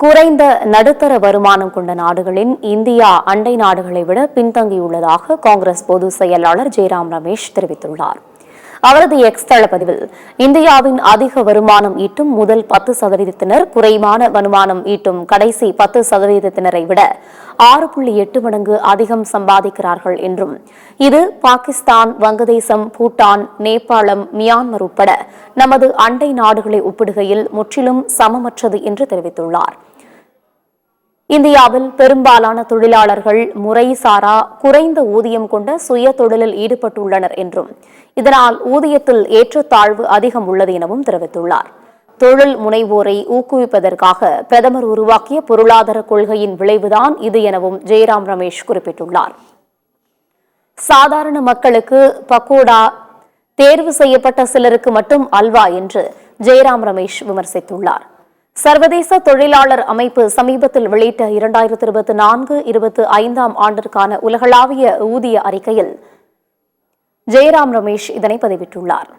குறைந்த நடுத்தர வருமானம் கொண்ட நாடுகளின் இந்தியா அண்டை நாடுகளை விட பின்தங்கியுள்ளதாக காங்கிரஸ் பொதுச் செயலாளர் ஜெய்ராம் ரமேஷ் தெரிவித்துள்ளார். அவரது எக்ஸ் தளப்பதிவில் இந்தியாவின் அதிக வருமானம் ஈட்டும் முதல் 10%, குறைவான வருமானம் ஈட்டும் கடைசி 10%ரை விட 6.8 மடங்கு அதிகம் சம்பாதிக்கிறார்கள் என்றும், இது பாகிஸ்தான், வங்கதேசம், பூட்டான், நேபாளம், மியான்மர் உட்பட நமது அண்டை நாடுகளை ஒப்பிடுகையில் முற்றிலும் சமமற்றது என்று தெரிவித்துள்ளார். இந்தியாவில் பெரும்பாலான தொழிலாளர்கள் முறைசாரா குறைந்த ஊதியம் கொண்ட சுய தொழிலில் ஈடுபட்டுள்ளனர் என்றும், இதனால் ஊதியத்தில் ஏற்றத்தாழ்வு அதிகம் உள்ளது எனவும் தெரிவித்துள்ளார். தொழில் முனைவோரை ஊக்குவிப்பதற்காக பிரதமர் உருவாக்கிய பொருளாதார கொள்கையின் விளைவுதான் இது எனவும் ஜெய்ராம் ரமேஷ் குறிப்பிட்டுள்ளார். சாதாரண மக்களுக்கு பக்கோடா, தேர்வு செய்யப்பட்ட சிலருக்கு மட்டும் அல்வா என்று ஜெய்ராம் ரமேஷ் விமர்சித்துள்ளார். சர்வதேச தொழிலாளர் அமைப்பு சமீபத்தில் வெளியிட்ட 2024-25 ஆண்டிற்கான உலகளாவிய ஊதிய அறிக்கையில் ஜெய்ராம் ரமேஷ் இதனை பதிவிட்டுள்ளார்.